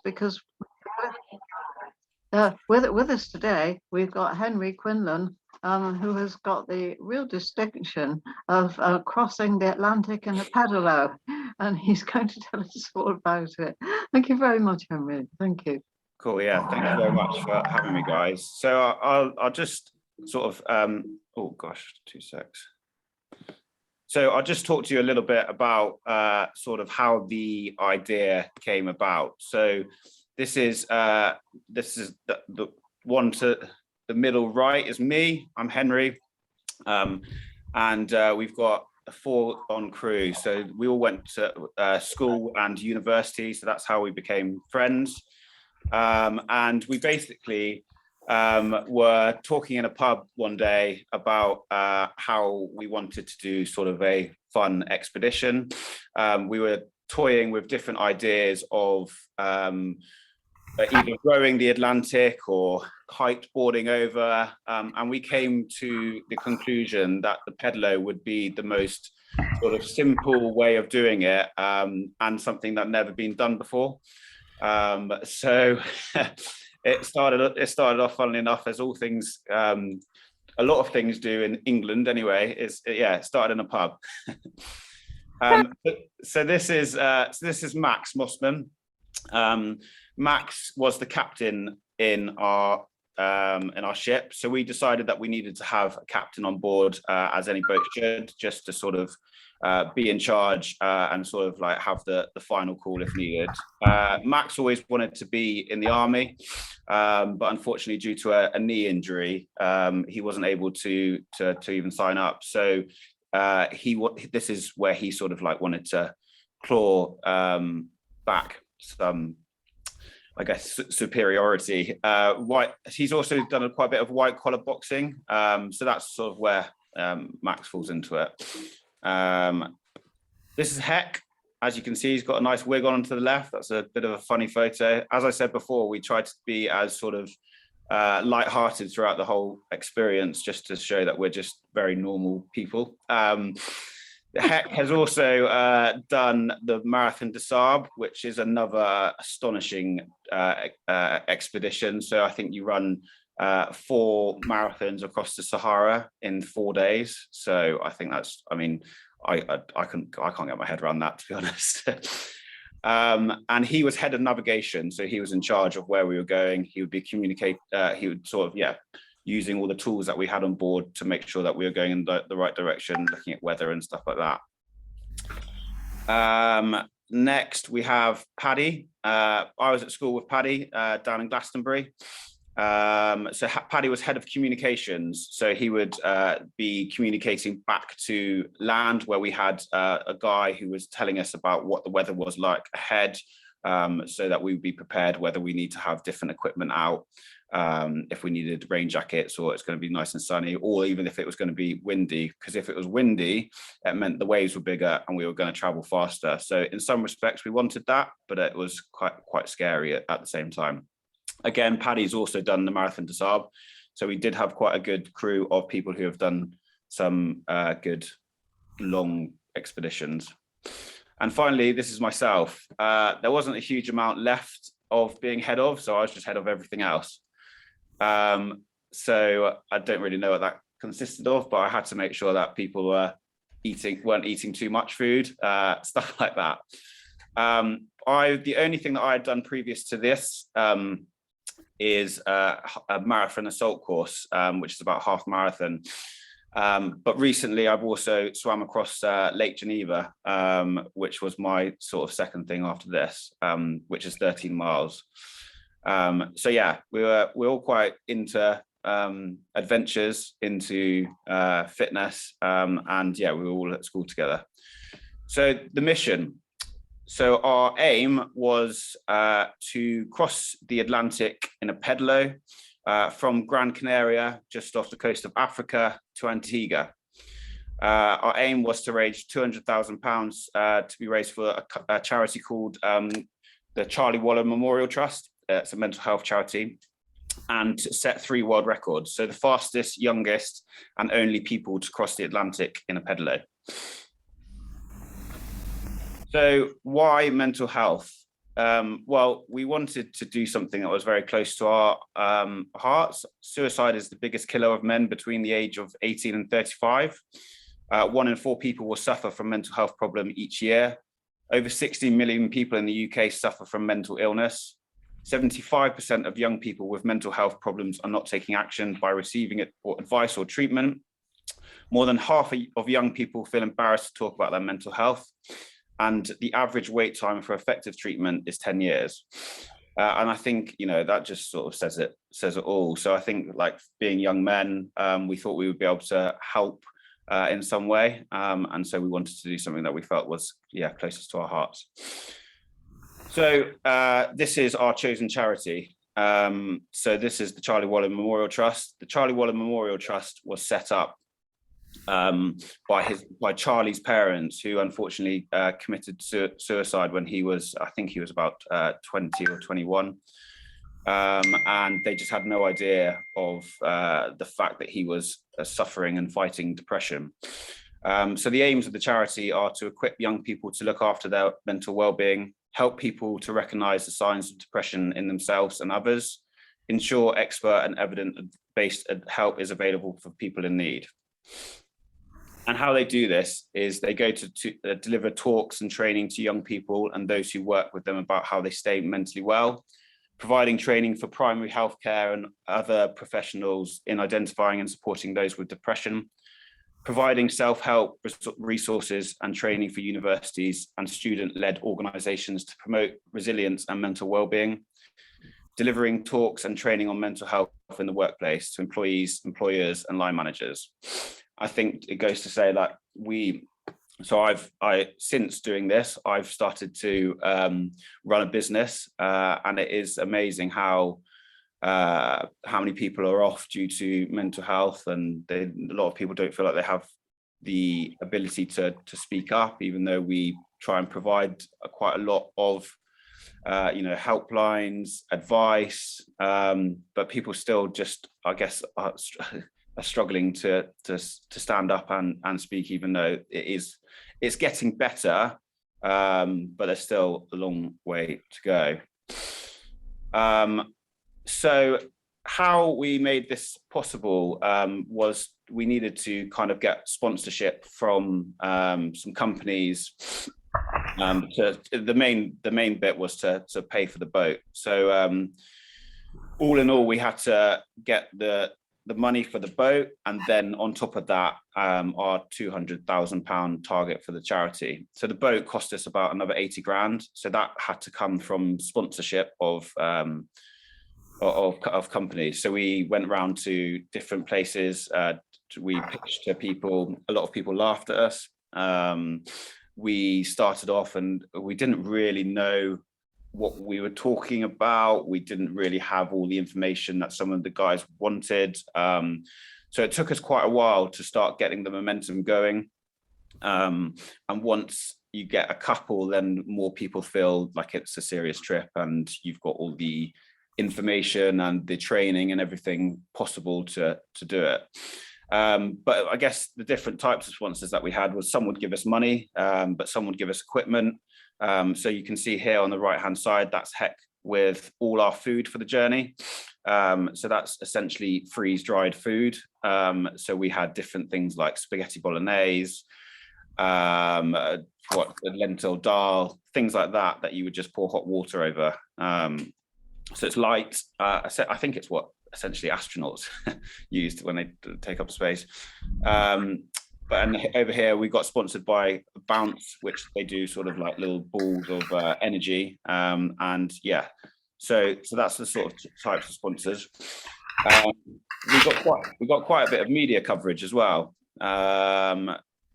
because with us today, we've got Henry Quinlan, who has got the real distinction of crossing the Atlantic in a pedalo, and he's going to tell us all about it. Thank you very much, Henry. Thank you. Cool. Yeah. Thank you very much for having me, guys. So I'll just sort of oh gosh, 2 secs. So I'll just talk to you a little bit about sort of how the idea came about. So this is the one to the middle right is me. I'm Henry, and we've got a 4-on crew. So we all went to school and university. So that's how we became friends. And we basically were talking in a pub one day about how we wanted to do sort of a fun expedition. We were toying with different ideas of either rowing the Atlantic or kiteboarding over, and we came to the conclusion that the pedalo would be the most sort of simple way of doing it, and something that never been done before. So it started off, funnily enough, as all things, a lot of things do in England anyway. It started in a pub. So this is Max Mossman. Max was the captain in our ship, so we decided that we needed to have a captain on board, as any boat should, just to sort of be in charge and sort of like have the final call if needed. Max always wanted to be in the army, but unfortunately due to a knee injury, he wasn't able to even sign up. So this is where he sort of like wanted to claw back some, I guess, superiority. He's also done quite a bit of white collar boxing, so that's sort of where Max falls into it. This is Heck. As you can see, he's got a nice wig on to the left. That's a bit of a funny photo. As I said before, we tried to be as sort of light-hearted throughout the whole experience, just to show that we're just very normal people. Heck has also done the Marathon des Sables, which is another astonishing expedition. So I think you run 4 marathons across the Sahara in 4 days. So I think that's, I mean, I can't get my head around that, to be honest. And he was head of navigation, so he was in charge of where we were going. He would be he would sort of using all the tools that we had on board to make sure that we were going in the right direction, looking at weather and stuff like that. Next, we have Paddy. I was at school with Paddy down in Glastonbury. So Paddy was head of communications. So he would be communicating back to land, where we had a guy who was telling us about what the weather was like ahead, so that we would be prepared whether we need to have different equipment out, if we needed rain jackets, or it's going to be nice and sunny, or even if it was going to be windy, because if it was windy, it meant the waves were bigger and we were going to travel faster. So in some respects we wanted that, but it was quite scary at the same time. Again, Paddy's also done the Marathon des Sables, so we did have quite a good crew of people who have done some good long expeditions. And finally, this is myself. There wasn't a huge amount left of being head of, so I was just head of everything else. So I don't really know what that consisted of, but I had to make sure that people weren't eating too much food, stuff like that. The only thing that I had done previous to this is a marathon assault course, which is about half marathon. But recently I've also swam across Lake Geneva, which was my sort of second thing after this, which is 13 miles. So yeah, we're all quite into adventures, into fitness, and yeah, we were all at school together. So the mission. So our aim was to cross the Atlantic in a pedalo from Gran Canaria, just off the coast of Africa, to Antigua. Our aim was to raise £200,000 to be raised for a charity called the Charlie Waller Memorial Trust. It's a mental health charity, and to set 3 world records. So the fastest, youngest, and only people to cross the Atlantic in a pedalo. So why mental health? Well, we wanted to do something that was very close to our hearts. Suicide is the biggest killer of men between the age of 18 and 35. 1 in 4 people will suffer from mental health problem each year. Over 60 million people in the UK suffer from mental illness. 75% of young people with mental health problems are not taking action by receiving advice or treatment. More than half of young people feel embarrassed to talk about their mental health. And the average wait time for effective treatment is 10 years. And I think, that just sort of says it all. So I think, like, being young men, we thought we would be able to help in some way. And so we wanted to do something that we felt was, closest to our hearts. So this is our chosen charity. So this is the Charlie Waller Memorial Trust. The Charlie Waller Memorial Trust was set up by Charlie's parents, who unfortunately committed suicide when I think he was about 20 or 21. And they just had no idea of the fact that he was suffering and fighting depression. So the aims of the charity are to equip young people to look after their mental well-being, help people to recognize the signs of depression in themselves and others, ensure expert and evidence-based help is available for people in need. And how they do this is they go to deliver talks and training to young people and those who work with them about how they stay mentally well, providing training for primary healthcare and other professionals in identifying and supporting those with depression, providing self-help resources and training for universities and student-led organizations to promote resilience and mental well-being, delivering talks and training on mental health in the workplace to employees, employers, and line managers. I think it goes to say that since doing this, I've started to run a business, and it is amazing how many people are off due to mental health, and a lot of people don't feel like they have the ability to speak up, even though we try and provide quite a lot of helplines, advice, but people still just, I guess, are struggling to stand up and speak, even though it's getting better, but there's still a long way to go. So how we made this possible was we needed to kind of get sponsorship from some companies. The main bit was to pay for the boat. So all in all, we had to get the money for the boat, and then on top of that, our £200,000 target for the charity. So the boat cost us about another 80 grand. So that had to come from sponsorship of companies. So we went around to different places. We pitched to people. A lot of people laughed at us. We started off and we didn't really know what we were talking about. We didn't really have all the information that some of the guys wanted. So it took us quite a while to start getting the momentum going. And once you get a couple, then more people feel like it's a serious trip and you've got all the information and the training and everything possible to do it. But I guess the different types of sponsors that we had was some would give us money, but some would give us equipment. So you can see here on the right hand side, that's Heck with all our food for the journey. So that's essentially freeze dried food. So we had different things like spaghetti bolognese, lentil dal, things like that you would just pour hot water over. So it's light. I think it's what essentially astronauts used when they take up space. And over here we got sponsored by Bounce, which they do sort of like little balls of energy. And yeah, so that's the sort of types of sponsors. We got quite a bit of media coverage as well.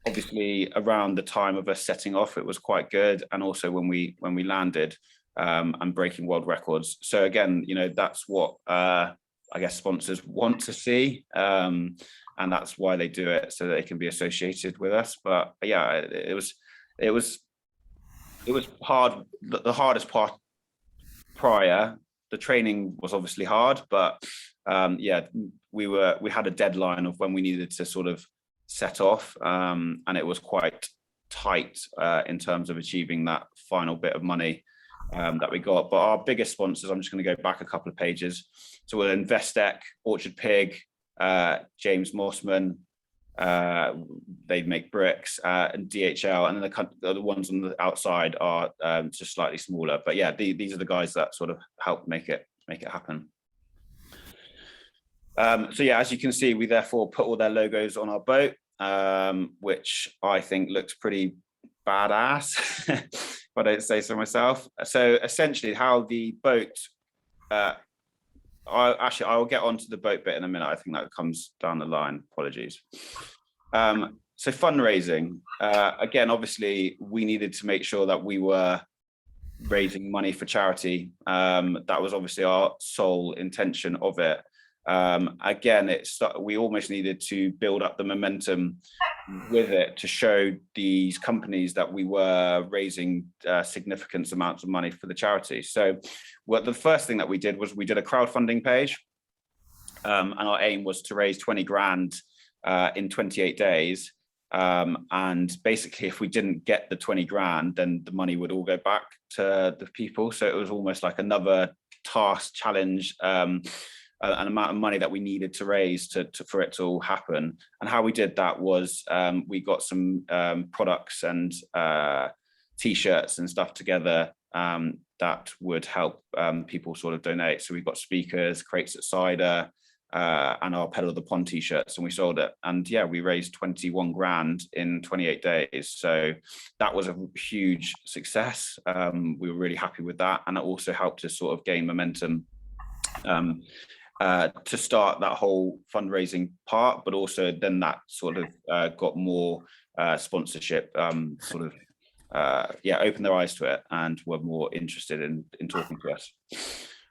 Obviously around the time of us setting off, it was quite good, and also when we landed and breaking world records. So again, that's what I guess sponsors want to see, and that's why they do it, so that they can be associated with us. But yeah, it was hard. The hardest part prior, the training was obviously hard, but yeah, we had a deadline of when we needed to sort of set off, and it was quite tight in terms of achieving that final bit of money. that we got. But our biggest sponsors, I'm just going to go back a couple of pages. So we're Investec, Orchard Pig, James Mossman, they make bricks, and DHL, and then the ones on the outside are just slightly smaller. But yeah, these are the guys that sort of help make it happen. So yeah, as you can see, we therefore put all their logos on our boat, which I think looks pretty badass, if I don't say so myself. So essentially how the boat, I'll get onto the boat bit in a minute. I think that comes down the line, apologies. So fundraising, again, obviously we needed to make sure that we were raising money for charity. That was obviously our sole intention of it. Again, we almost needed to build up the momentum with it to show these companies that we were raising significant amounts of money for the charity. So the first thing that we did was we did a crowdfunding page, and our aim was to raise 20 grand in 28 days. And basically, if we didn't get the 20 grand, then the money would all go back to the people. So it was almost like another task challenge, an amount of money that we needed to raise for it to all happen. And how we did that was we got some products and t-shirts and stuff together that would help people sort of donate. So we've got speakers, crates at cider, and our Pedal the Pond t-shirts, and we sold it. And yeah, we raised 21 grand in 28 days. So that was a huge success. We were really happy with that. And it also helped us sort of gain momentum to start that whole fundraising part, but also then that sort of got more sponsorship, opened their eyes to it and were more interested in talking to us.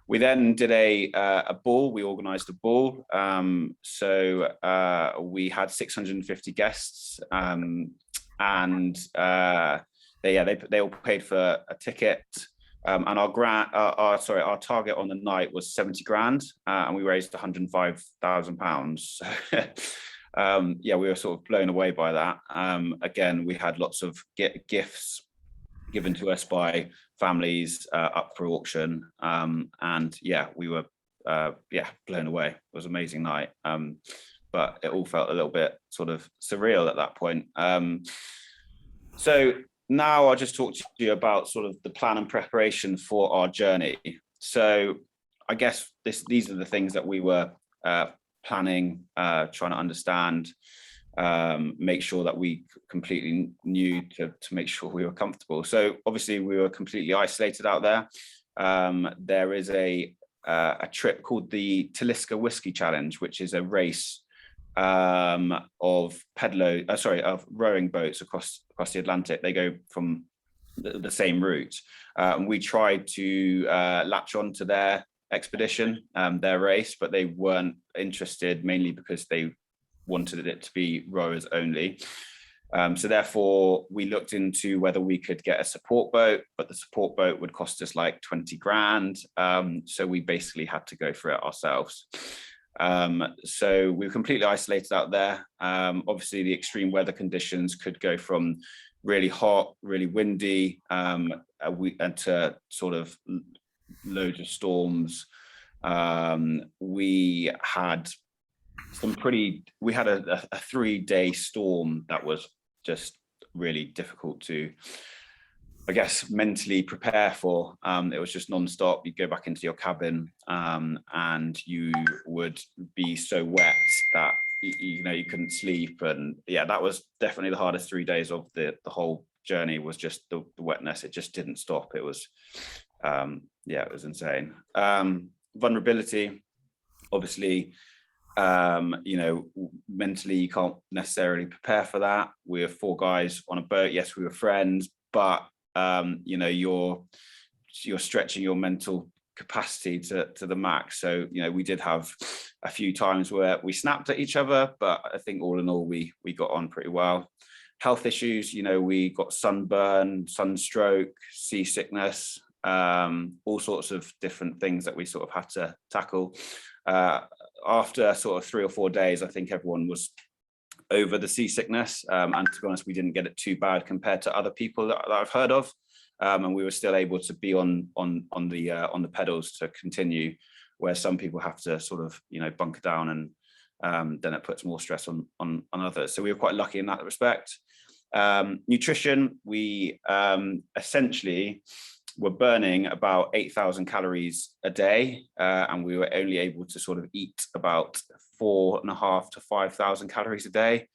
We then did a ball. We organised a ball. So we had 650 guests, and they all paid for a ticket. And our target on the night was 70 grand, and we raised 105,000 pounds. We were sort of blown away by that. Again, we had lots of gifts given to us by families up for auction, and yeah, we were blown away. It was an amazing night, but it all felt a little bit sort of surreal at that point. So now I'll just talk to you about sort of the plan and preparation for our journey. So I guess these are the things that we were planning, trying to understand, make sure that we completely knew to make sure we were comfortable. So obviously we were completely isolated out there. There is a trip called the Talisker Whiskey Challenge, which is a race of rowing boats across the Atlantic. They go from the same route. And we tried to latch on to their expedition, their race, but they weren't interested, mainly because they wanted it to be rowers only. So therefore we looked into whether we could get a support boat, but the support boat would cost us like 20 grand. So we basically had to go for it ourselves. So we were completely isolated out there. Obviously the extreme weather conditions could go from really hot, really windy, and to sort of loads of storms. We had a 3-day storm that was just really difficult to, I guess, mentally prepare for. It was just non-stop. You'd go back into your cabin, and you would be so wet that you couldn't sleep. And yeah, that was definitely the hardest 3 days of the whole journey, was just the wetness. It just didn't stop. It was it was insane. Vulnerability, obviously, mentally you can't necessarily prepare for that. We were 4 guys on a boat. Yes, we were friends, but you're stretching your mental capacity to the max. So we did have a few times where we snapped at each other, but I think all in all we got on pretty well. Health issues, we got sunburn, sunstroke, seasickness, all sorts of different things that we sort of had to tackle. After sort of 3 or 4 days, I think everyone was over the seasickness, and to be honest, we didn't get it too bad compared to other people that I've heard of. and we were still able to be on the pedals to continue, where some people have to sort of, you know, bunker down, and then it puts more stress on others. So we were quite lucky in that respect. Nutrition, we essentially were burning about 8,000 calories a day, and we were only able to sort of eat about 4,500 to 5,000 calories a day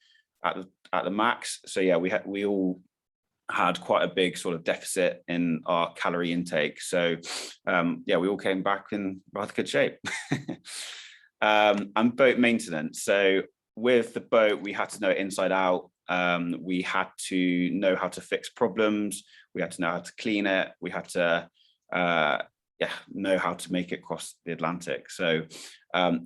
at the max. So yeah, we all had quite a big sort of deficit in our calorie intake. So yeah, we all came back in rather good shape. And boat maintenance. So with the boat, we had to know it inside out. We had to know how to fix problems. We had to know how to clean it. We had to know how to make it cross the Atlantic. So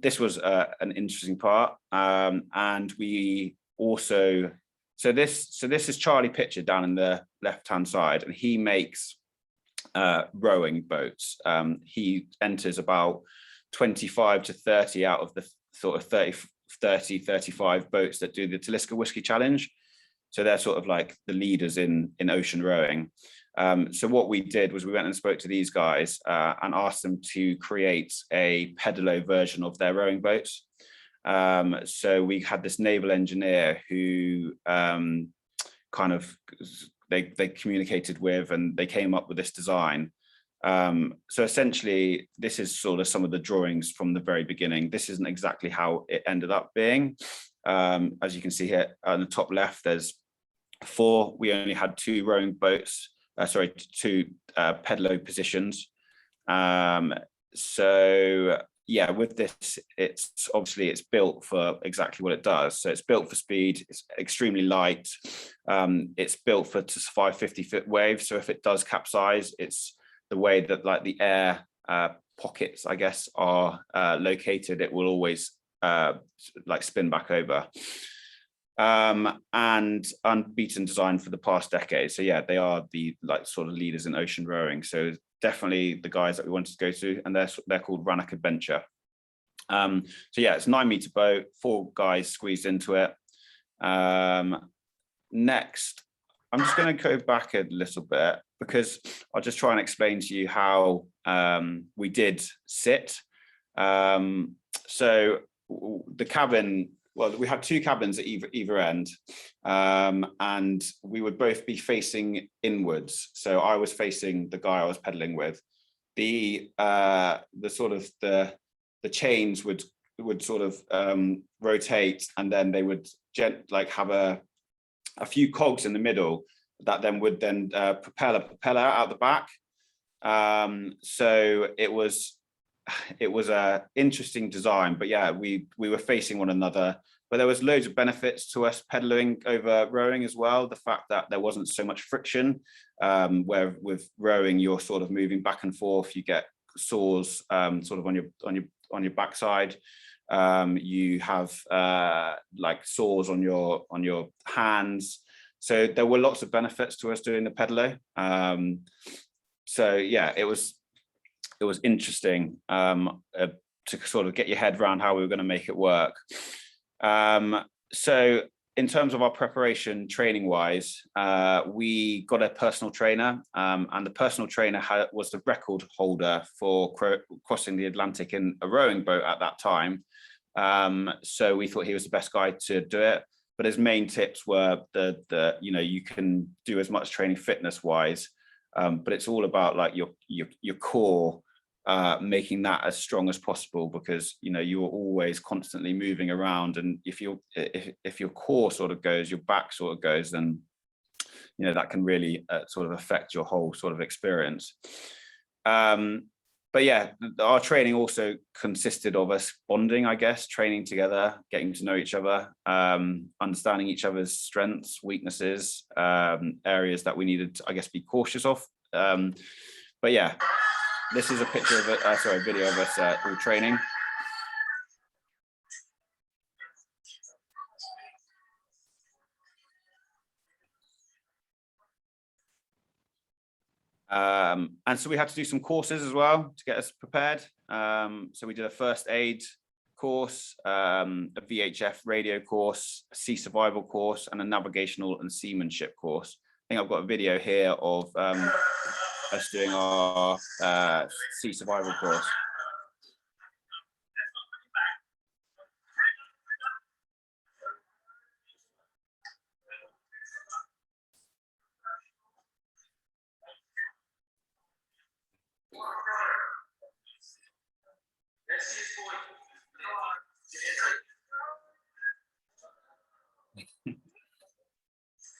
this was an interesting part. And we also, so this is Charlie Pitcher down in the left-hand side, and he makes rowing boats. He enters about 25 to 30 out of the sort of 35 boats that do the Talisker Whiskey Challenge. So they're sort of like the leaders in ocean rowing. So what we did was we went and spoke to these guys and asked them to create a Pedalo version of their rowing boats. So we had this naval engineer who kind of they communicated with, and they came up with this design. So essentially, this is sort of some of the drawings from the very beginning. This isn't exactly how it ended up being. As you can see here on the top left, there's 4. We only had 2 rowing boats, two Pedalo positions. So yeah, with this, it's obviously it's built for exactly what it does. So it's built for speed. It's extremely light. It's built for to survive 50-foot waves. So if it does capsize, it's the way that like the air pockets, I guess, are located, it will always like spin back over. And unbeaten design for the past decade. So yeah, they are the like sort of leaders in ocean rowing. So definitely the guys that we wanted to go to, and they're called Rannoch Adventure. So yeah, it's a 9-meter boat, 4 guys squeezed into it. Next, I'm just going to go back a little bit, because I'll just try and explain to you how we did sit. So the cabin, well, we had 2 cabins at either end, and we would both be facing inwards. So I was facing the guy I was pedaling with. The sort of the chains would sort of rotate, and then they would have a few cogs in the middle that then would propel a propeller out the back. So it was a interesting design, but yeah, we were facing one another. But there was loads of benefits to us pedaling over rowing as well. The fact that there wasn't so much friction, where with rowing you're sort of moving back and forth. You get sores sort of on your backside. You have like sores on your hands. So there were lots of benefits to us doing the pedalo. So yeah, it was interesting to sort of get your head around how we were going to make it work. So in terms of our preparation training wise, we got a personal trainer, and the personal trainer was the record holder for crossing the Atlantic in a rowing boat at that time. So we thought he was the best guy to do it. But his main tips were you can do as much training fitness wise, but it's all about like your core, making that as strong as possible, because you're always constantly moving around, and if your core sort of goes, your back sort of goes, then that can really sort of affect your whole sort of experience. But yeah, our training also consisted of us bonding, I guess, training together, getting to know each other, understanding each other's strengths, weaknesses, areas that we needed to, I guess, be cautious of. But yeah, this is a picture of it, a video of us all training. And so we had to do some courses as well to get us prepared. So we did a first aid course, a VHF radio course, a sea survival course, and a navigational and seamanship course. think I've got a video here of us doing our sea survival course.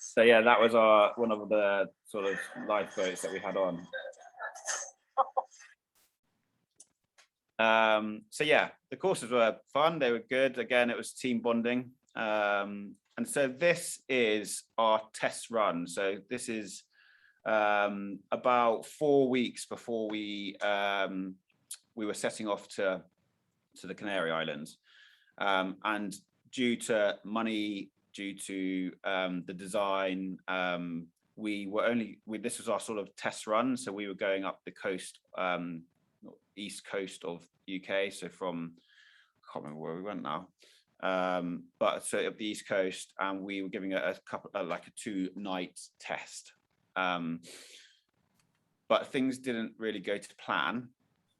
So yeah, that was one of the sort of lifeboats that we had on. So yeah, the courses were fun. They were good. Again, it was team bonding. And so this is our test run. So this is about 4 weeks before we were setting off to the Canary Islands. And due to money, due to the design, this was our sort of test run. So we were going up the coast, east coast of UK. So from, I can't remember where we went now, but so up the east coast, and we were giving it a couple, like a 2-night test. But things didn't really go to plan.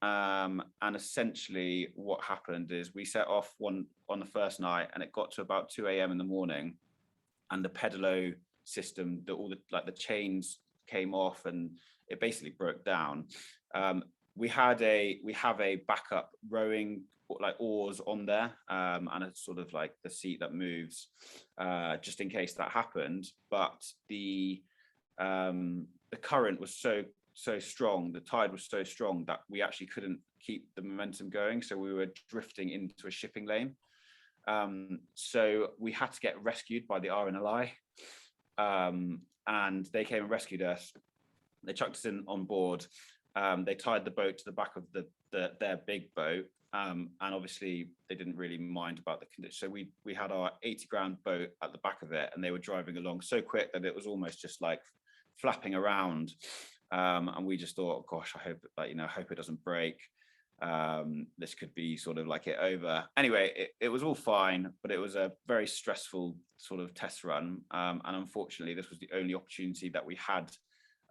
And essentially what happened is we set off on the first night, and it got to about 2 a.m. in the morning, and the Pedalo system, all the chains came off, and it basically broke down. We have a backup rowing, like oars on there, and it's sort of like the seat that moves, just in case that happened. But the current was so strong, the tide was so strong that we actually couldn't keep the momentum going, so we were drifting into a shipping lane. So we had to get rescued by the RNLI, and they came and rescued us. They chucked us in on board. They tied the boat to the back of their big boat, and obviously they didn't really mind about the condition. So we had our 80-grand boat at the back of it, and they were driving along so quick that it was almost just like flapping around. And we just thought, gosh, I hope it doesn't break. This could be sort of like it over. Anyway, it was all fine, but it was a very stressful sort of test run. And unfortunately, this was the only opportunity that we had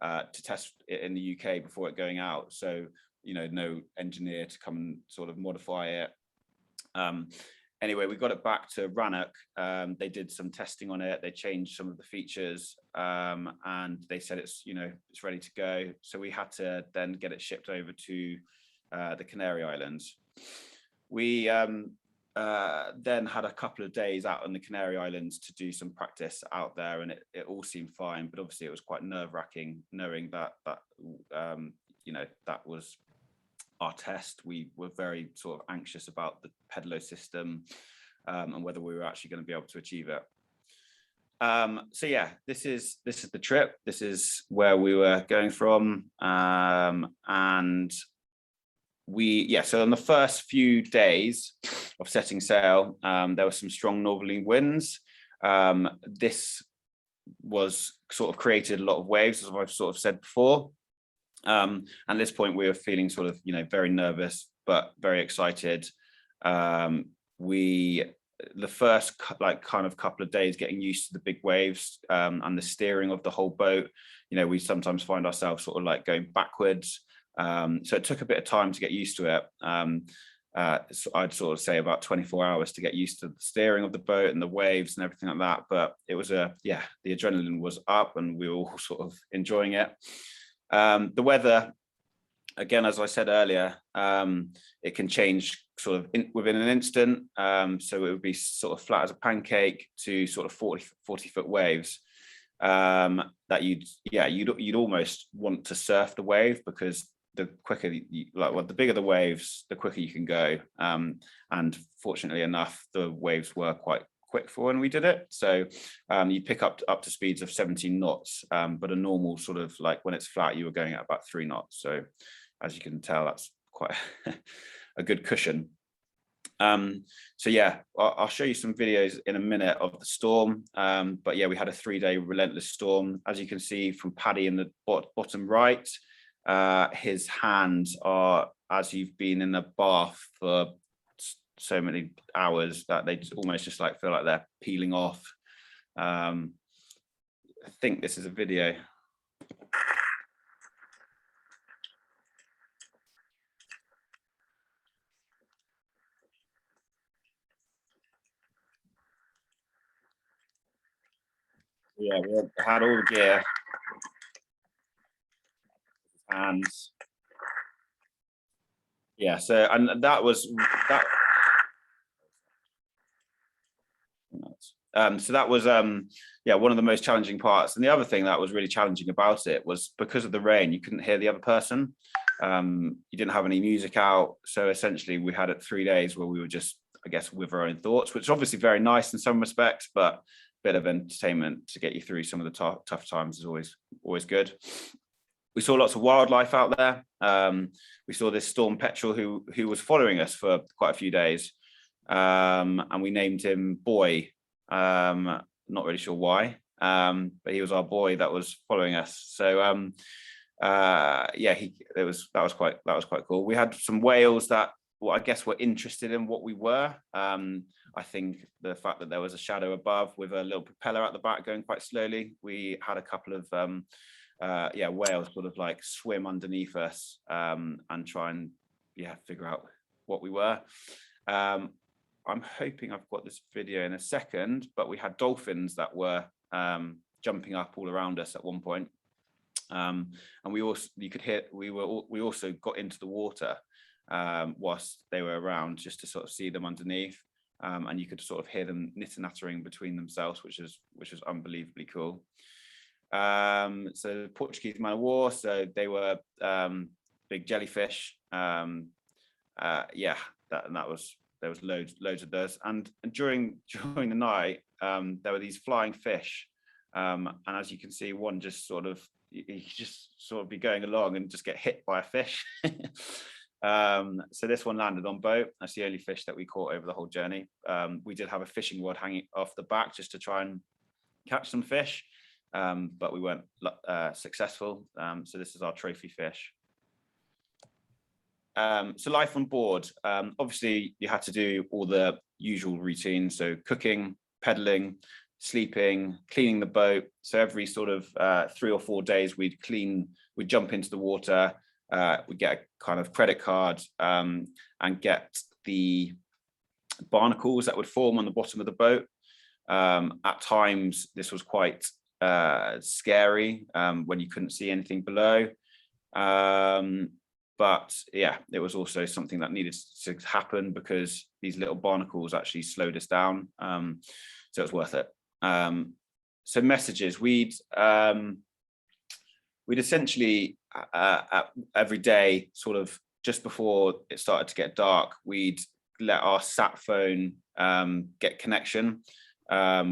to test it in the UK before it going out. So, no engineer to come and sort of modify it. Anyway, we got it back to Rannoch. They did some testing on it. They changed some of the features, and they said it's ready to go. So we had to then get it shipped over to the Canary Islands. We then had a couple of days out on the Canary Islands to do some practice out there, and it all seemed fine. But obviously, it was quite nerve-wracking knowing that that was our test. We were very sort of anxious about the Pedalo system, and whether we were actually going to be able to achieve it. So yeah, this is the trip. This is where we were going from, and so on the first few days of setting sail, there were some strong northerly winds. This was sort of created a lot of waves, as I've sort of said before. At this point, we were feeling sort of, very nervous, but very excited. The first kind of couple of days getting used to the big waves, and the steering of the whole boat, we sometimes find ourselves sort of like going backwards. So it took a bit of time to get used to it. So I'd sort of say about 24 hours to get used to the steering of the boat and the waves and everything like that. But it was the adrenaline was up, and we were all sort of enjoying it. The weather, again, as I said earlier, it can change sort of within an instant. So it would be sort of flat as a pancake to sort of 40 foot waves, that you'd almost want to surf the wave, because the quicker the bigger the waves, the quicker you can go. And fortunately enough, the waves were quite quick for when we did it. So you pick up to speeds of 17 knots, but a normal sort of like when it's flat, you were going at about 3 knots. So as you can tell, that's quite a good cushion. So yeah, I'll show you some videos in a minute of the storm. But yeah, we had a 3-day relentless storm. As you can see from Paddy in the bottom right, his hands are, as you've been in a bath for so many hours, that they almost just like feel like they're peeling off. I think this is a video. Yeah, we had all the gear. And yeah, so, and that was that. So that was yeah, one of the most challenging parts. And the other thing that was really challenging about it was because of the rain, you couldn't hear the other person. You didn't have any music out. So essentially we had it 3 days where we were just, I guess, with our own thoughts, which is obviously very nice in some respects, but a bit of entertainment to get you through some of the tough times is always good. We saw lots of wildlife out there. We saw this storm petrel who was following us for quite a few days. And we named him Boy. Not really sure why, but he was our boy that was following us. So yeah, that was quite cool. We had some whales that, well, I guess were interested in what we were. I think the fact that there was a shadow above with a little propeller at the back going quite slowly. We had a couple of yeah, whales sort of like swim underneath us and try and figure out what we were. I'm hoping I've got this video in a second, but we had dolphins that were jumping up all around us at one point. And we also, you could hear, we also got into the water whilst they were around, just to sort of see them underneath. And you could sort of hear them nitter-nattering between themselves, which was unbelievably cool. So Portuguese man of war, so they were big jellyfish. Yeah, there was loads of those, and during the night there were these flying fish, and as you can see, one just sort of, you just sort of be going along and just get hit by a fish. So this one landed on boat. That's the only fish that we caught over the whole journey. We did have a fishing rod hanging off the back just to try and catch some fish, but we weren't successful. So this is our trophy fish. So life on board, obviously you had to do all the usual routines, so cooking, pedaling, sleeping, cleaning the boat. So every sort of 3 or 4 days we'd jump into the water, we'd get a kind of credit card and get the barnacles that would form on the bottom of the boat. At times this was quite scary when you couldn't see anything below. But yeah, it was also something that needed to happen because these little barnacles actually slowed us down. So it was worth it. So messages, we'd essentially every day, sort of just before it started to get dark, we'd let our sat phone get connection.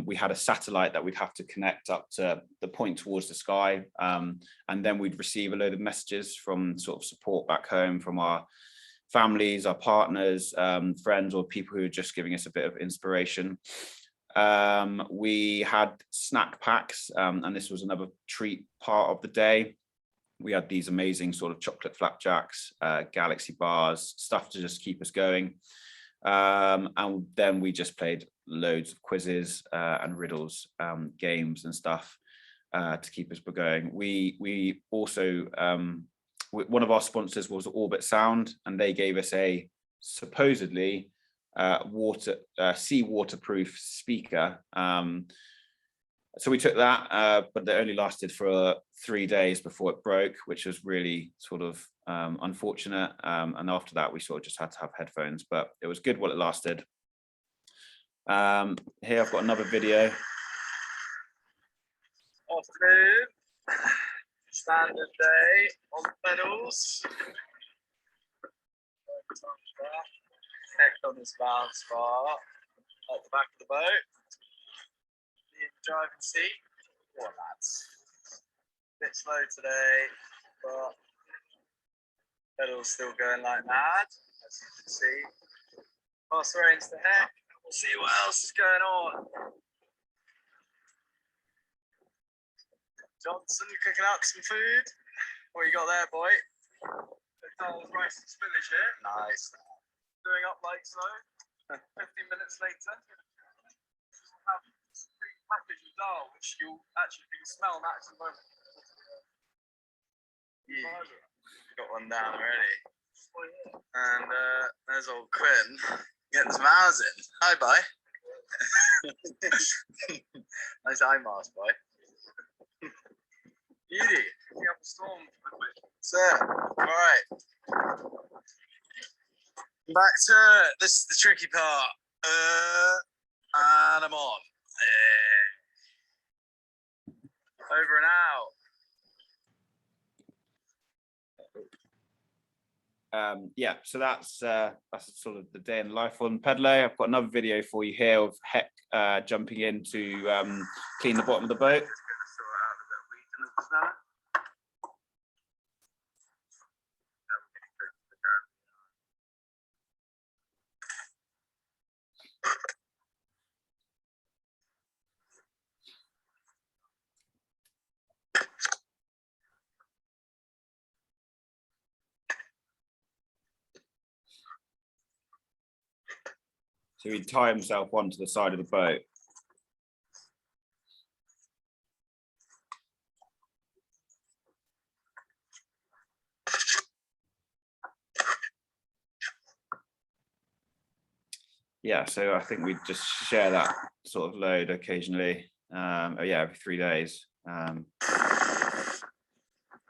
We had a satellite that we'd have to connect up to the point towards the sky, and then we'd receive a load of messages from sort of support back home from our families, our partners, friends, or people who are just giving us a bit of inspiration. We had snack packs, and this was another treat part of the day. We had these amazing sort of chocolate flapjacks, galaxy bars, stuff to just keep us going. And then we just played loads of quizzes and riddles, games and stuff to keep us going. We also, one of our sponsors was Orbit Sound, and they gave us a supposedly sea waterproof speaker. So we took that, but it only lasted for 3 days before it broke, which was really sort of unfortunate. And after that, we sort of just had to have headphones, but it was good while it lasted. Here I've got another video. Afternoon, standard day on pedals. Heck on this balance bar at the back of the boat. In the driving seat. Poor lads. Bit slow today, but pedals still going like mad, as you can see. Pass the reins to Heck. We'll see what else is going on. Johnson cooking up some food. What you got there, boy? Rice and spinach here. Nice. Doing up like so. 15 minutes later. Have free packages Pedalo, which you can smell that at the moment. Yeah. Got one down already. And there's old Quinn getting some hours in. Hi, bye. Nice eye mask, boy. Beauty. Picking up a storm. So, all right. Back to this is the tricky part. And I'm on. Over and out. Yeah, so that's sort of the day in life on Pedalo. I've got another video for you here of Heck jumping in to clean the bottom of the boat. So he'd tie himself onto the side of the boat. Yeah, so I think we'd just share that sort of load occasionally. Every 3 days.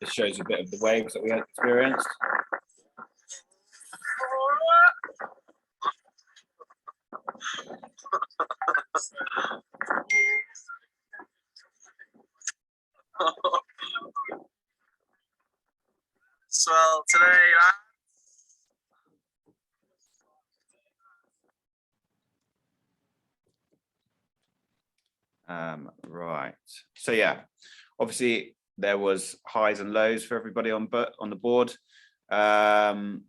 This shows a bit of the waves that we had experienced. Swell today, Right. So yeah, obviously there was highs and lows for everybody on the board. Our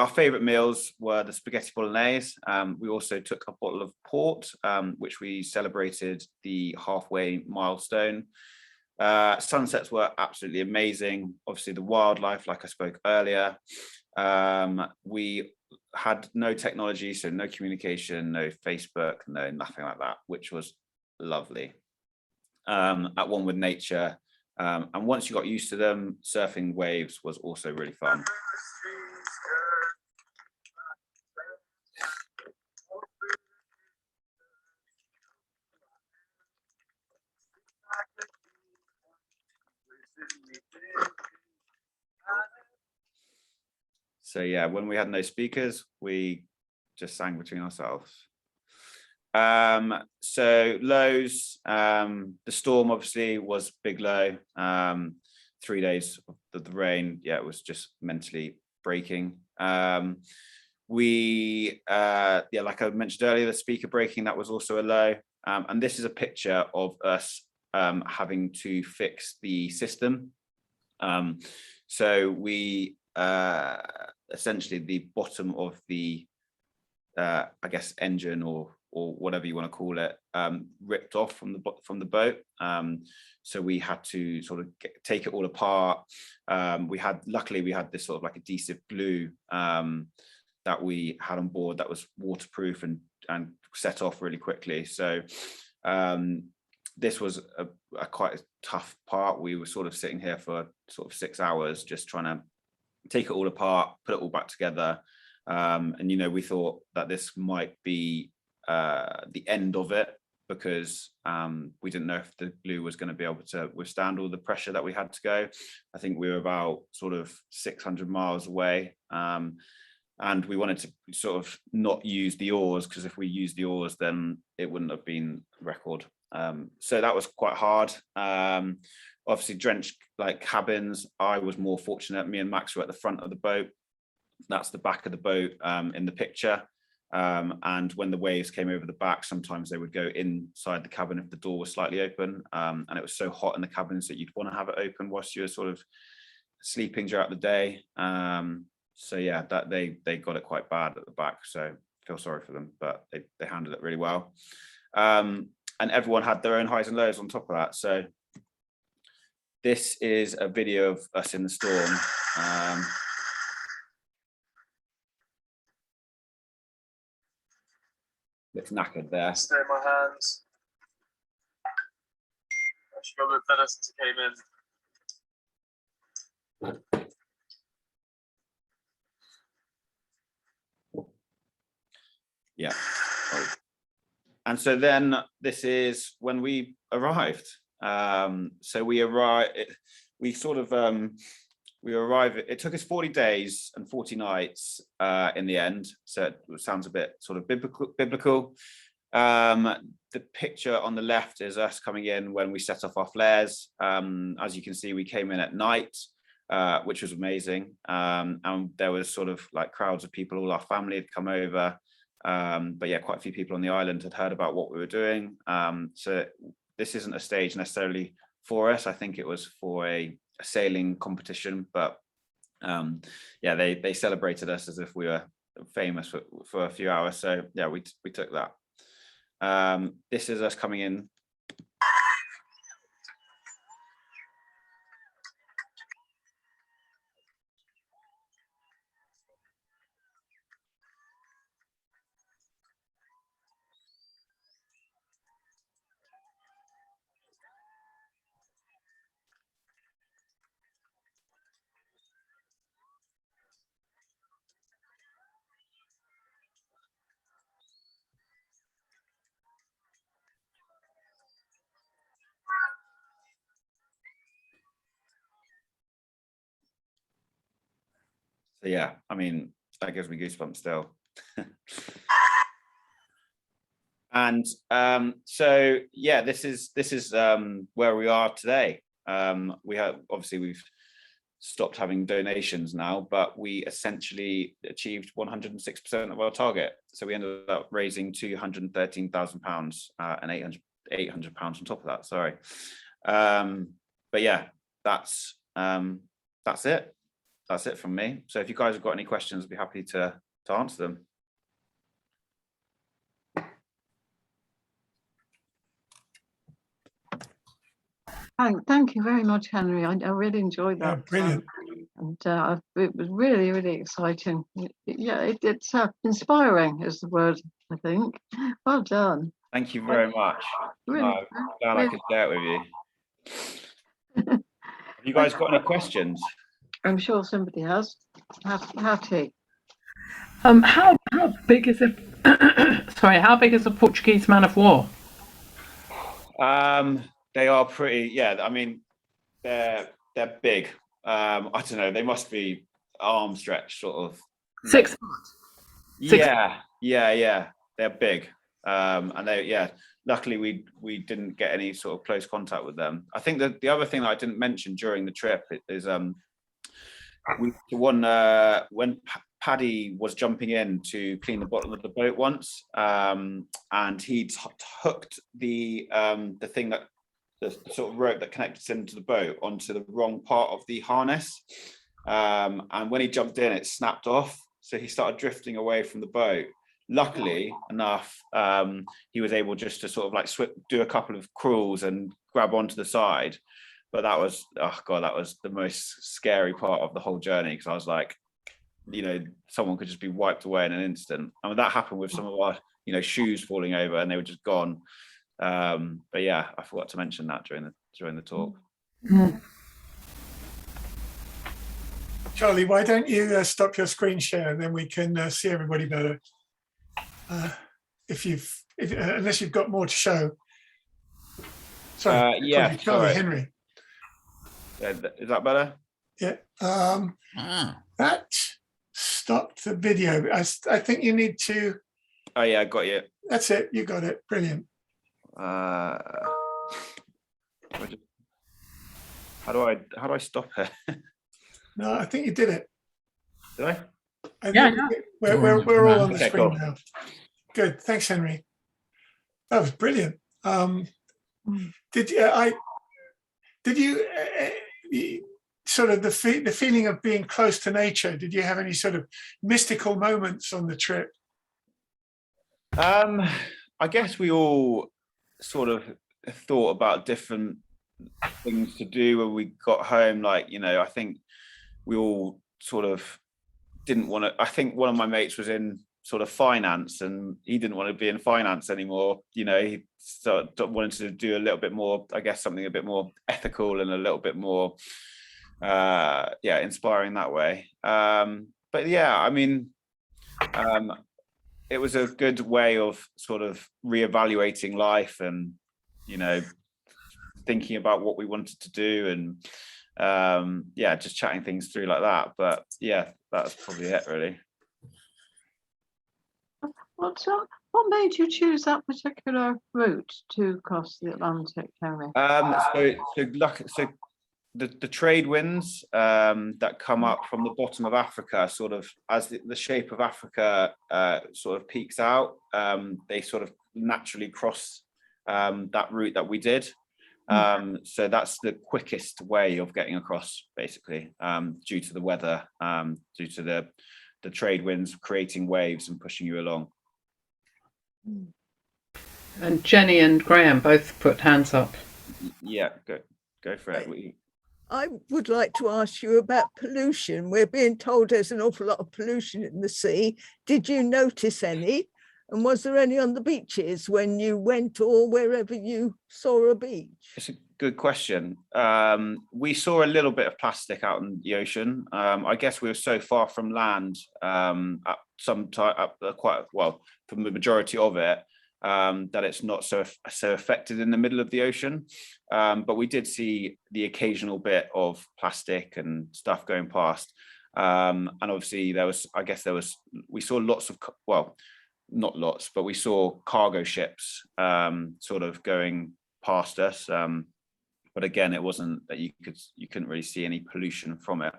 favourite meals were the spaghetti bolognese. We also took a bottle of port, which we celebrated the halfway milestone. Sunsets were absolutely amazing. Obviously the wildlife, like I spoke earlier. We had no technology, so no communication, no Facebook, nothing like that, which was lovely. At one with nature. And once you got used to them, surfing waves was also really fun. So yeah, when we had no speakers, we just sang between ourselves. So lows, the storm obviously was big low. 3 days of the rain, yeah, it was just mentally breaking. Like I mentioned earlier, the speaker breaking, that was also a low. And this is a picture of us having to fix the system. So we essentially the bottom of the I guess engine or whatever you want to call it ripped off from the boat. So we had to sort of take it all apart. Luckily we had this sort of like adhesive glue that we had on board that was waterproof and set off really quickly. So this was a quite a tough part. We were sort of sitting here for sort of 6 hours just trying to take it all apart, put it all back together. And we thought that this might be the end of it because we didn't know if the glue was going to be able to withstand all the pressure that we had to go. I think we were about sort of 600 miles away. And we wanted to sort of not use the oars because if we used the oars, then it wouldn't have been a record. So that was quite hard. Obviously drenched like cabins. I was more fortunate. Me and Max were at the front of the boat. That's the back of the boat in the picture. And when the waves came over the back, sometimes they would go inside the cabin if the door was slightly open. And it was so hot in the cabins that you'd want to have it open whilst you were sort of sleeping throughout the day. So yeah, that they got it quite bad at the back. So I feel sorry for them, but they handled it really well. And everyone had their own highs and lows on top of that. So this is a video of us in the storm. Looks knackered there. Stay in my hands. I should got a bit better since I came in. Yeah. And so then this is when we arrived. So we arrived, we arrived, it took us 40 days and 40 nights in the end. So it sounds a bit sort of biblical. The picture on the left is us coming in when we set off our flares. As you can see, we came in at night, which was amazing. And there was sort of like crowds of people, all our family had come over. But yeah, quite a few people on the island had heard about what we were doing. So this isn't a stage necessarily for us. I think it was for a sailing competition, but yeah, they celebrated us as if we were famous for a few hours. So yeah, we took that. This is us coming in. So yeah, I mean, that gives me goosebumps still. And so yeah, this is where we are today. We've stopped having donations now, but we essentially achieved 106% of our target. So we ended up raising £213,000 and £800 on top of that. Sorry, but yeah, that's it. That's it from me. So if you guys have got any questions, I'd be happy to answer them. Thank you very much, Henry. I really enjoyed that. Yeah, brilliant. And it was really, really exciting. Yeah, it's inspiring is the word, I think. Well done. Thank you very much. Really, I'm glad I could share it with you. Have you guys got any questions? I'm sure somebody has. Hattie. How big is how big is a Portuguese man of war? They are pretty, yeah, I mean, they're big. I don't know, they must be arm stretch sort of. 6 foot. Yeah, they're big. And luckily we didn't get any sort of close contact with them. I think that the other thing that I didn't mention during the trip is when Paddy was jumping in to clean the bottom of the boat once, and he'd hooked the thing that the sort of rope that connected him to the boat onto the wrong part of the harness, and when he jumped in, it snapped off, so he started drifting away from the boat. Luckily enough, he was able just to sort of like do a couple of crawls and grab onto the side. But that was, oh God, that was the most scary part of the whole journey, because I was like, you know, someone could just be wiped away in an instant. I mean, that happened with some of our, you know, shoes falling over and they were just gone. But yeah, I forgot to mention that during the talk. Mm. Charlie, why don't you stop your screen share and then we can see everybody better. Unless you've got more to show. Sorry, yeah, Charlie, sorry. Henry. Is that better? Yeah. That stopped the video. I think you need to. Oh yeah, I got you. That's it. You got it. Brilliant. How do I stop it? No, I think you did it. Did I? Yeah. We're all on the Okay, screen cool. now. Good. Thanks, Henry. That was brilliant. Did you sort of the feeling of being close to nature? Did you have any sort of mystical moments on the trip? I guess we all sort of thought about different things to do when we got home. Like, you know, I think we all sort of didn't want to. I think one of my mates was in sort of finance, and he didn't want to be in finance anymore. You know, he wanted to do a little bit more, I guess, something a bit more ethical and a little bit more, inspiring that way. But yeah, I mean, it was a good way of sort of reevaluating life and, you know, thinking about what we wanted to do and just chatting things through like that. But yeah, that's probably it really. What made you choose that particular route to cross the Atlantic, Henry? So the trade winds that come up from the bottom of Africa, sort of as the shape of Africa sort of peaks out, they sort of naturally cross that route that we did. So that's the quickest way of getting across, basically, due to the weather, due to the trade winds creating waves and pushing you along. And Jenny and Graham both put hands up. Yeah, go for it. I would like to ask you about pollution. We're being told there's an awful lot of pollution in the sea. Did you notice any? And was there any on the beaches when you went or wherever you saw a beach? It's a good question. We saw a little bit of plastic out in the ocean. I guess we were so far from land at some time, quite well, from the majority of it, that it's not so affected in the middle of the ocean. But we did see the occasional bit of plastic and stuff going past. And obviously we saw lots of, well, not lots, but we saw cargo ships sort of going past us. But again, it wasn't that you couldn't really see any pollution from it.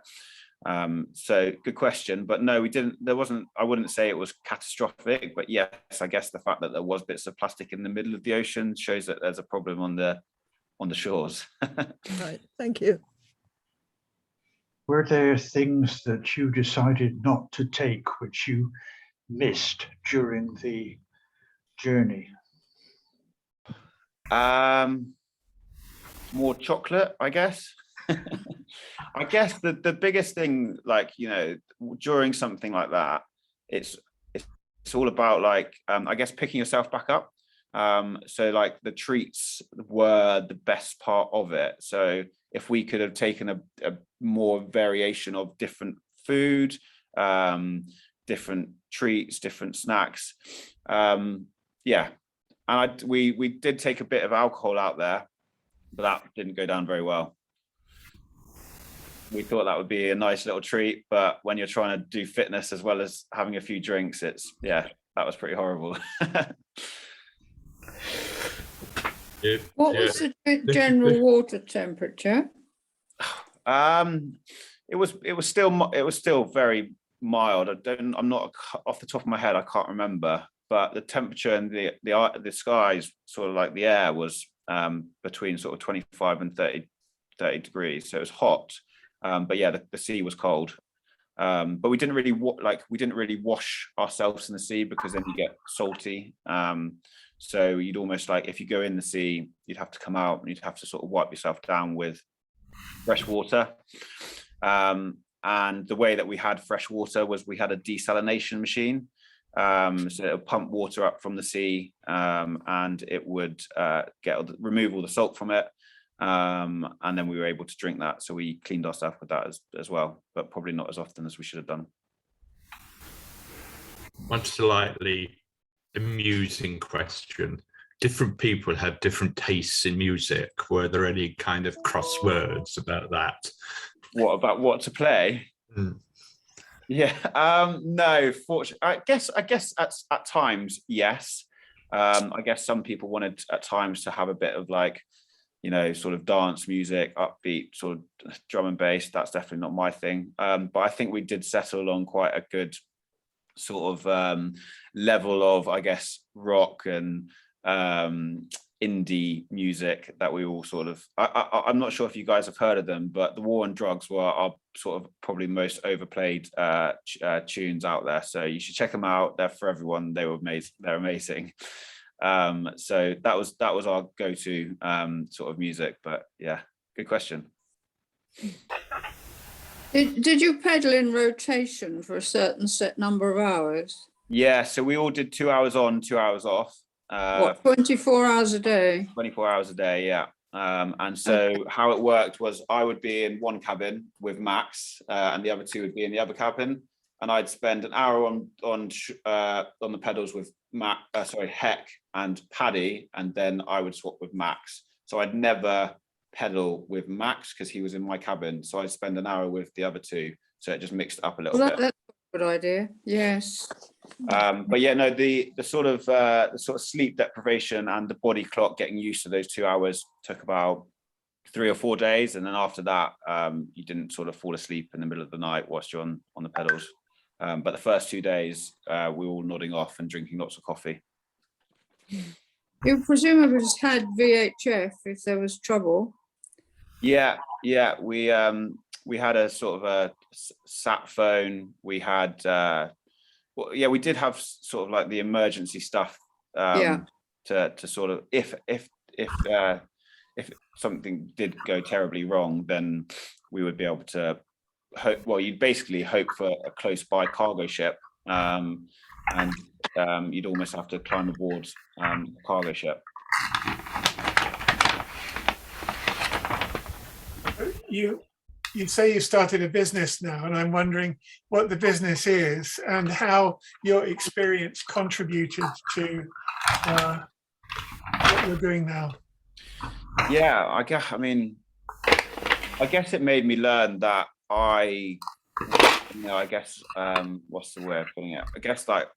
So good question, but no, we didn't. There wasn't. I wouldn't say it was catastrophic, but yes, I guess the fact that there was bits of plastic in the middle of the ocean shows that there's a problem on the shores. Right, thank you. Were there things that you decided not to take which you missed during the journey? More chocolate, I guess. I guess the biggest thing, like, you know, during something like that, it's all about, like, I guess picking yourself back up. So like the treats were the best part of it. So if we could have taken a more variation of different food, different treats, different snacks, and we did take a bit of alcohol out there, but that didn't go down very well. We thought that would be a nice little treat, but when you're trying to do fitness as well as having a few drinks, that was pretty horrible. What was the general water temperature? It was still very mild. I'm not off the top of my head, I can't remember, but the temperature and the skies, sort of like the air, was between sort of 25 and 30 degrees, so it was hot. But yeah, the sea was cold. But we didn't really wash ourselves in the sea, because then you get salty. So you'd almost, like, if you go in the sea, you'd have to come out and you'd have to sort of wipe yourself down with fresh water. And the way that we had fresh water was we had a desalination machine. So it would pump water up from the sea, and it would remove all the salt from it. And then we were able to drink that. So we cleaned ourselves with that as well, but probably not as often as we should have done. One slightly amusing question. Different people have different tastes in music. Were there any kind of crosswords about that? What about what to play? Yeah, no, I guess at times, yes. I guess some people wanted at times to have a bit of, like, you know, sort of dance music, upbeat, sort of drum and bass. That's definitely not my thing. But I think we did settle on quite a good sort of level of, I guess, rock and indie music that we all sort of, I'm not sure if you guys have heard of them, but The War on Drugs were our sort of probably most overplayed tunes out there. So you should check them out. They're for everyone. They were amazing. They're amazing. So that was our go-to sort of music. But yeah, good question. Did you pedal in rotation for a certain set number of hours? Yeah, so we all did 2 hours on, 2 hours off. What, 24 hours a day? 24 hours a day, yeah. And so how it worked was I would be in one cabin with Max, and the other two would be in the other cabin, and I'd spend an hour on the pedals with Heck and Paddy, and then I would swap with Max. So I'd never pedal with Max because he was in my cabin. So I'd spend an hour with the other two. So it just mixed up a little bit. That's a good idea. Yes. But yeah, no, the sort of sleep deprivation and the body clock getting used to those 2 hours took about 3 or 4 days, and then after that, you didn't sort of fall asleep in the middle of the night whilst you're on the pedals. But the first 2 days, we were all nodding off and drinking lots of coffee. You presumably had VHF if there was trouble. Yeah, we had a sort of a sat phone. We had we did have sort of like the emergency stuff to sort of if something did go terribly wrong, then we would be able to hope. Well, you'd basically hope for a close by cargo ship, and you'd almost have to climb aboard a cargo ship. You say you started a business now, and I'm wondering what the business is and how your experience contributed to what you're doing now. Yeah, I guess it made me learn that what's the way of putting it? I guess like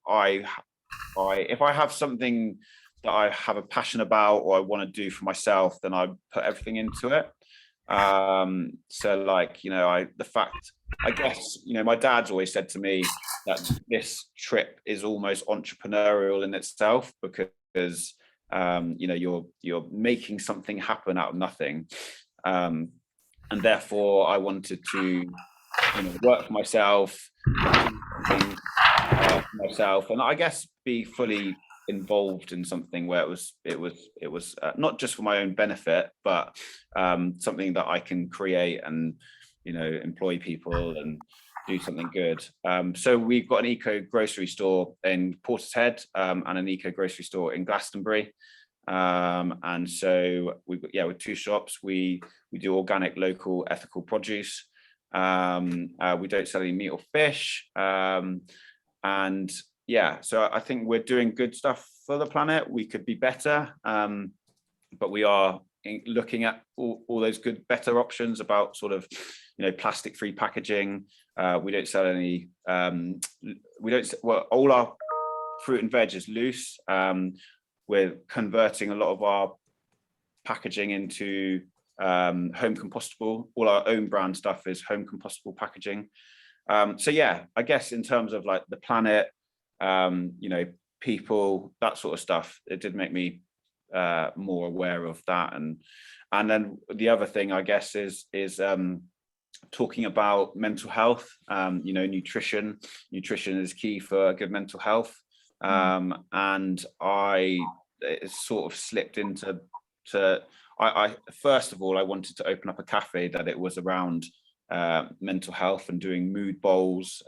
if I have something that I have a passion about or I want to do for myself, then I put everything into it. So like, the fact, I guess, my dad's always said to me that this trip is almost entrepreneurial in itself because you're making something happen out of nothing, and therefore I wanted to work for myself, and I guess be fully involved in something where it was not just for my own benefit, but something that I can create and employ people and do something good. So we've got an eco grocery store in Portishead and an eco grocery store in Glastonbury, and so with 2 shops, we do organic, local, ethical produce. We don't sell any meat or fish, and so I think we're doing good stuff for the planet. We could be better, but we are looking at all those good, better options about sort of, plastic-free packaging. We don't sell any. All our fruit and veg is loose. We're converting a lot of our packaging into home compostable. All our own brand stuff is home compostable packaging. So yeah, I guess in terms of like the planet, people, that sort of stuff, it did make me more aware of that. And then the other thing, I guess, is talking about mental health. Nutrition is key for good mental health. And it sort of slipped into I first of all, I wanted to open up a cafe that it was around mental health and doing mood bowls,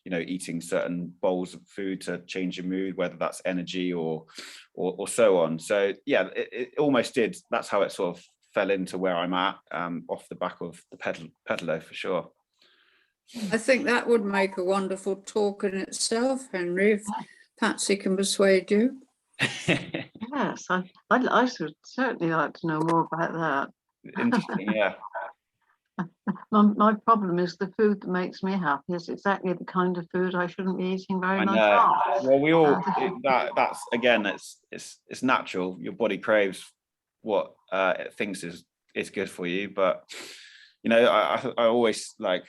eating certain bowls of food to change your mood, whether that's energy or so on. So yeah, it almost did. That's how it sort of fell into where I'm at, off the back of the Pedalo for sure. I think that would make a wonderful talk in itself, Henry, if Patsy can persuade you. Yes, I should certainly like to know more about that. Interesting, yeah. My problem is the food that makes me happy is exactly the kind of food I shouldn't be eating very much of. Well, we all that's again, it's natural. Your body craves what it thinks is good for you, but I always like,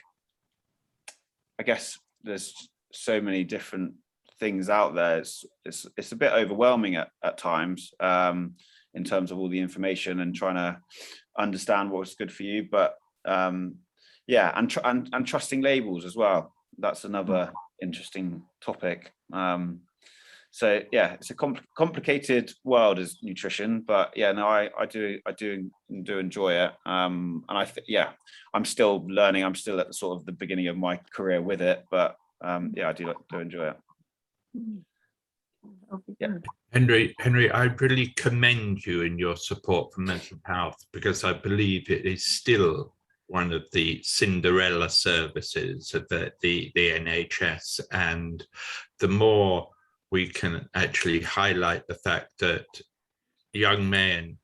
I guess there's so many different things out there. It's a bit overwhelming at times, in terms of all the information and trying to understand what's good for you, but and trusting labels as well. That's another interesting topic. So yeah, it's a complicated world as nutrition, but yeah, no, I do enjoy it. And I'm still learning. I'm still at the sort of the beginning of my career with it, but I do enjoy it. Yeah. Henry, I really commend you in your support for mental health, because I believe it is still one of the Cinderella services of the NHS. And the more we can actually highlight the fact that young men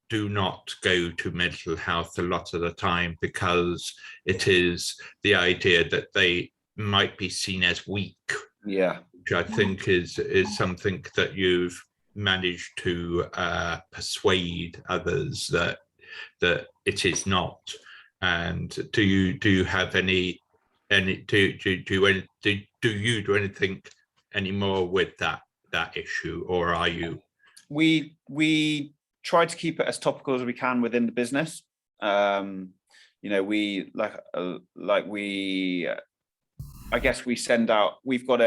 do not go to mental health a lot of the time because it is the idea that they might be seen as weak. Yeah. Which I think is something that you've managed to persuade others that it is not. And do you have any do you do anything anymore with that issue, or are you? We try to keep it as topical as we can within the business. You know, we I guess we send out, we've got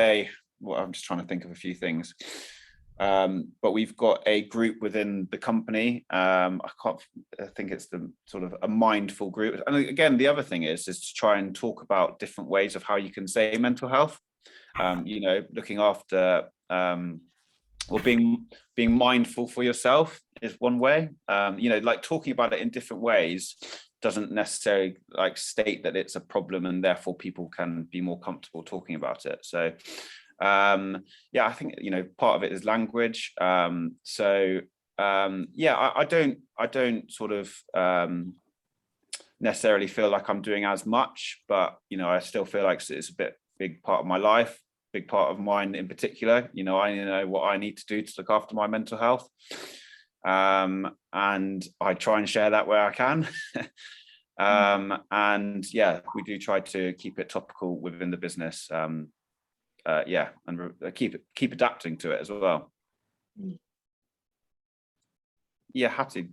well, I'm just trying to think of a few things. But we've got a group within the company. I think it's the sort of a mindful group. And again, the other thing is to try and talk about different ways of how you can say mental health. You know, looking after, or being mindful for yourself is one way. You know, like talking about it in different ways doesn't necessarily like state that it's a problem, and therefore people can be more comfortable talking about it. So yeah, I think, you know, part of it is language. Yeah, I don't sort of necessarily feel like I'm doing as much, but you know, I still feel like it's a big part of my life, big part of mine in particular. You know, I know what I need to do to look after my mental health. And I try and share that where I can. And yeah, we do try to keep it topical within the business. Yeah, and keep adapting to it as well. Yeah, Hattie.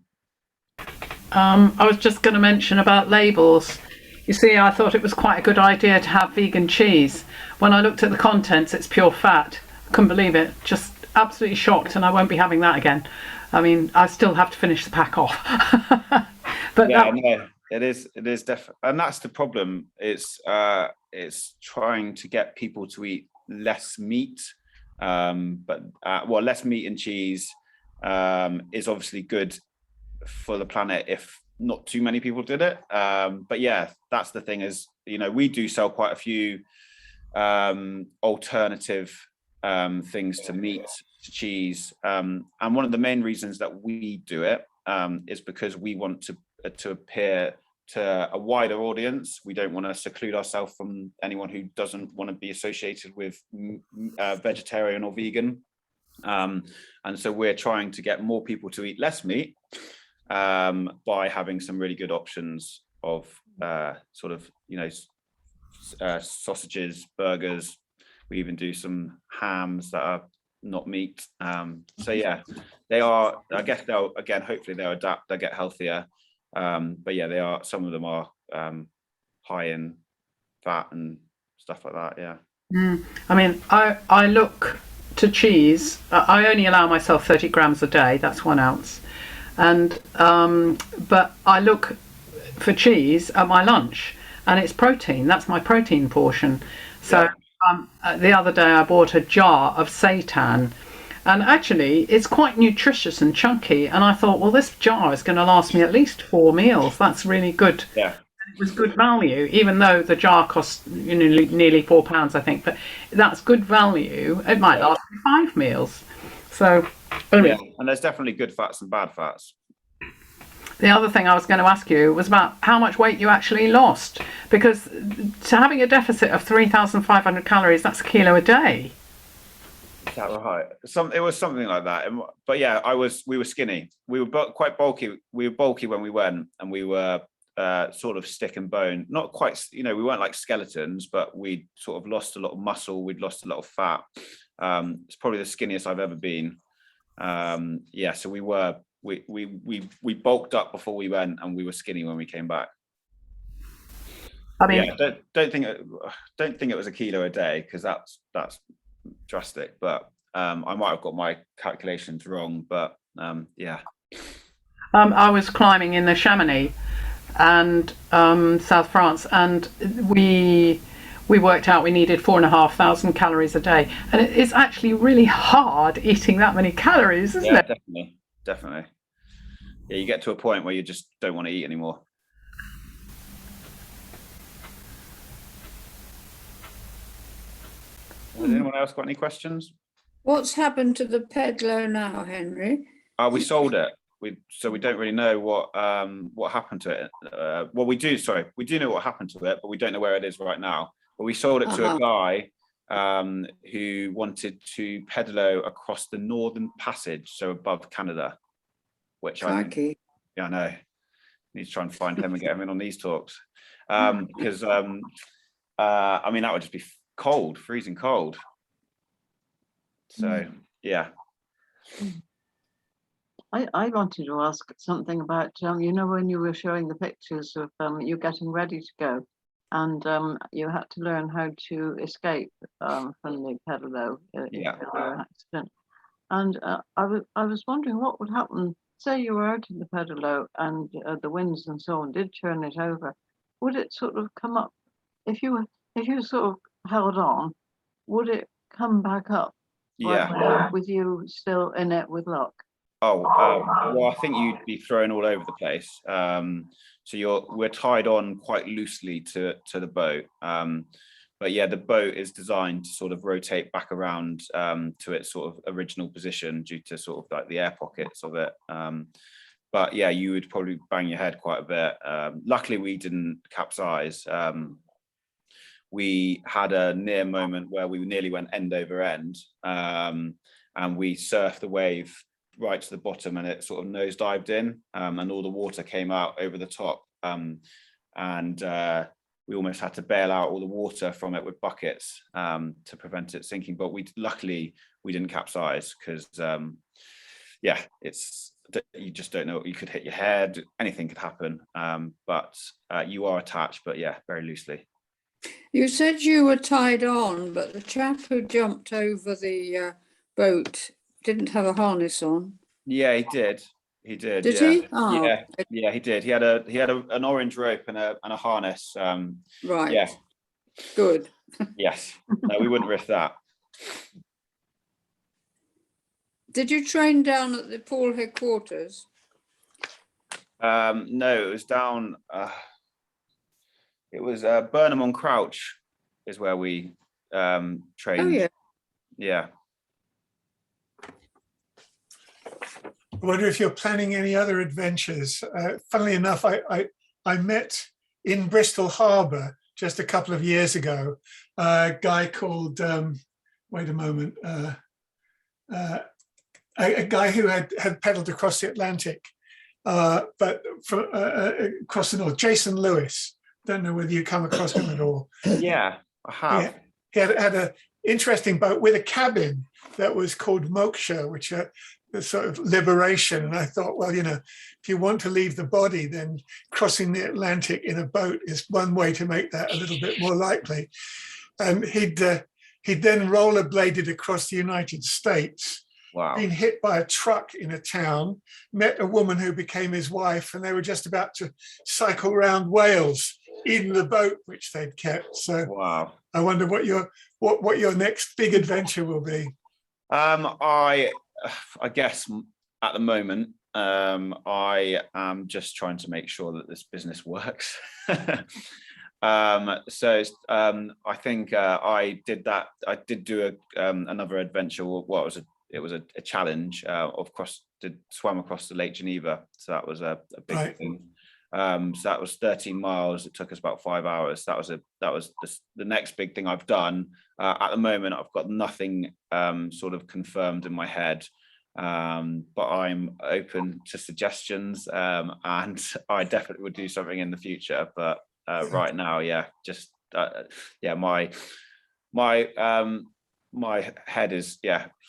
I was just going to mention about labels. You see, I thought it was quite a good idea to have vegan cheese. When I looked at the contents, it's pure fat. Couldn't believe it. Just absolutely shocked, and I won't be having that again. I mean, I still have to finish the pack off. But yeah, no, it is definitely, and that's the problem. It's trying to get people to eat less meat, but less meat and cheese is obviously good for the planet if not too many people did it. But yeah, that's the thing is, you know, we do sell quite a few alternative things to meat, to cheese, and one of the main reasons that we do it is because we want to appear to a wider audience. We don't want to seclude ourselves from anyone who doesn't want to be associated with vegetarian or vegan, and so we're trying to get more people to eat less meat by having some really good options of sort of, you know, sausages, burgers. We even do some hams that are not meat. So yeah, they are, I guess they'll, again, hopefully they'll adapt, they'll get healthier. But yeah, they are, some of them are high in fat and stuff like that. Yeah. I mean, I look to cheese. I only allow myself 30 grams a day. That's 1 ounce. And but I look for cheese at my lunch, and it's protein. That's my protein portion. So the other day I bought a jar of seitan, and actually it's quite nutritious and chunky, and I thought, well, this jar is going to last me at least 4 meals. That's really good. Yeah, it was good value, even though the jar cost, you know, nearly £4, I think, but that's good value. It might last me 5 meals. So yeah, and there's definitely good fats and bad fats. The other thing I was going to ask you was about how much weight you actually lost, because to having a deficit of 3,500 calories, that's a kilo a day. Is that right? It was something like that. But yeah, we were skinny. We were quite bulky. We were bulky when we went, and we were sort of stick and bone. Not quite, you know, we weren't like skeletons, but we sort of lost a lot of muscle. We'd lost a lot of fat. It's probably the skinniest I've ever been. Yeah, so we bulked up before we went, and we were skinny when we came back. I mean, yeah, don't think it was a kilo a day, because that's drastic. But I might have got my calculations wrong. But yeah. I was climbing in the Chamonix and South France, and we we worked out we needed 4,500 calories a day. And it's actually really hard eating that many calories, isn't it? Definitely. Yeah, you get to a point where you just don't want to eat anymore. Has anyone else got any questions? What's happened to the Pedalo now, Henry? We sold it. So we don't really know what happened to it. Well, we do know what happened to it, but we don't know where it is right now. But we sold it to a guy who wanted to pedalo across the Northern Passage, so above Canada, which I think, yeah, I know. Need to try and find him and get him in on these talks, because I mean, that would just be cold, freezing cold. So yeah. I wanted to ask something about, you know, when you were showing the pictures of you getting ready to go, and you had to learn how to escape from the Pedalo accident. And I was wondering what would happen. Say you were out in the Pedalo and the winds and so on did turn it over. Would it sort of come up if you sort of held on? Would it come back up? Yeah. With you still in it with luck. Well, I think you'd be thrown all over the place. So we're tied on quite loosely to the boat. But yeah, the boat is designed to sort of rotate back around to its sort of original position due to sort of like the air pockets of it. But yeah, you would probably bang your head quite a bit. Luckily, we didn't capsize. We had a near moment where we nearly went end over end, and we surfed the wave right to the bottom, and it sort of nosedived in, and all the water came out over the top, and we almost had to bail out all the water from it with buckets to prevent it sinking. But luckily we didn't capsize, because yeah, you just don't know. You could hit your head, anything could happen, but you are attached, but yeah, very loosely. You said you were tied on, but the chap who jumped over the boat didn't have a harness on. Yeah, he did. He did. Did yeah. he? Oh. Yeah, he did. He had an orange rope and a harness. Right. Yeah. Good. Yes. No, we wouldn't risk that. Did you train down at the Paul headquarters? No, it was down. It was Burnham on Crouch is where we trained. Oh yeah. Yeah. I wonder if you're planning any other adventures. Funnily enough, I met in Bristol Harbour just a couple of years ago a guy called, wait a moment, a guy who had pedalled across the Atlantic, but from across the north, Jason Lewis. Don't know whether you come across him at all. Yeah, I have. He had an interesting boat with a cabin that was called Moksha, which the sort of liberation. And I thought, well, you know, if you want to leave the body, then crossing the Atlantic in a boat is one way to make that a little bit more likely. And he'd then rollerbladed across the United States. Wow. Been hit by a truck in a town, met a woman who became his wife, and they were just about to cycle around Wales in the boat which they'd kept. So wow. I wonder what your next big adventure will be. I guess at the moment, I am just trying to make sure that this business works. So I think I did do another adventure. Well, it was a challenge. Swam across the Lake Geneva. So that was a big thing. So that was 13 miles. It took us about 5 hours. That was the next big thing I've done. At the moment, I've got nothing sort of confirmed in my head, but I'm open to suggestions, and I definitely would do something in the future. But right now, yeah, just yeah, my head is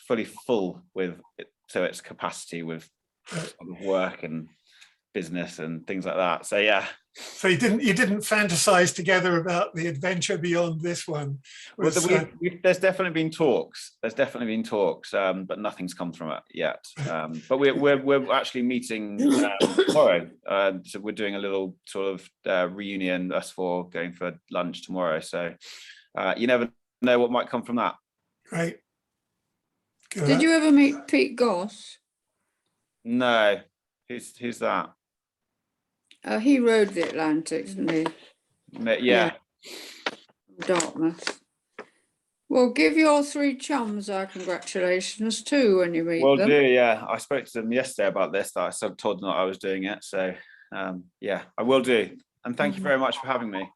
fully full with it, to its capacity with work and business and things like that. So yeah. So you didn't fantasize together about the adventure beyond this one? There's definitely been talks. But nothing's come from it yet. But we're actually meeting tomorrow. So we're doing a little sort of reunion, us four going for lunch tomorrow. So you never know what might come from that. Great. Good. Did you ever meet Pete Goss? No, who's that? He rode the Atlantic, didn't he? Yeah. Dartmouth. Well, give your 3 chums our congratulations too when you meet Will them. do. Yeah, I spoke to them yesterday about this. I told them that I was doing it. So yeah, I will do. And thank you very much for having me.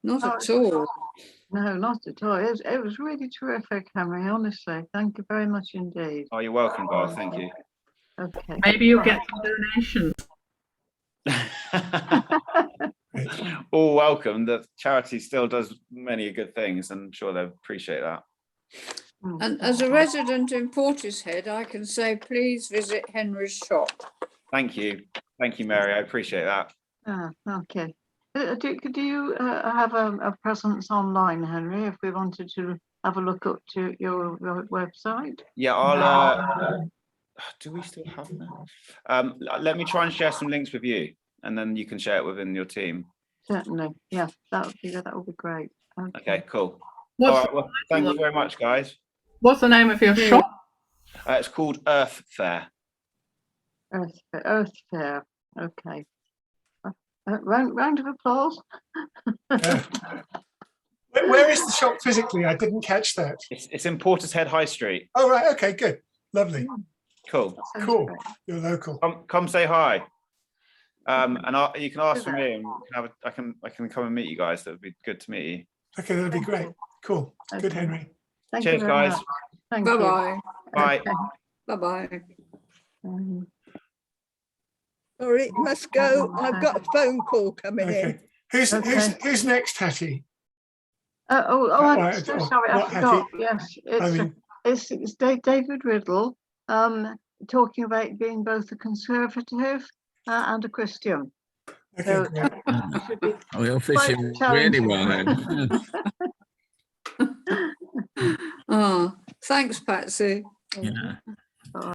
Not at all. No, not at all. It was really terrific, Henry, honestly. Thank you very much indeed. Oh, you're welcome, guys. Thank you. Okay. Maybe you'll get some donations. All welcome. The charity still does many good things, and I'm sure they'll appreciate that. And as a resident in Portishead, I can say please visit Henry's shop. Thank you, Mary. I appreciate that. Okay. Do you have a presence online, Henry, if we wanted to have a look up to your website? Yeah, I'll. Do we still have that? Let me try and share some links with you, and then you can share it within your team. Certainly. Yeah, that would be great. Okay, cool. What's, All right, well, thank you very much, guys. What's the name of your shop? It's called Earth Fair. Earth Fair. Okay. Round of applause. Where is the shop physically? I didn't catch that. It's in Portishead High Street. Oh, right. Okay, good. Lovely. Cool. Cool. You're local. Come say hi. And you can ask for me, and I can come and meet you guys. That would be good to meet you. Okay, that'd be great. Cool. Okay. Good, Henry. Thank Cheers, you very guys. much. Thank you. Bye-bye. Bye. Okay. Bye-bye. Sorry, must go. I've got a phone call coming in. Okay. Who's next, Hattie? I'm so sorry, I what, forgot. Hattie? Yes, it's David Riddle talking about being both a conservative and a Christian. Okay, So, great. it should be We're quite fishing challenging. really well then. Oh, thanks, Patsy. Yeah.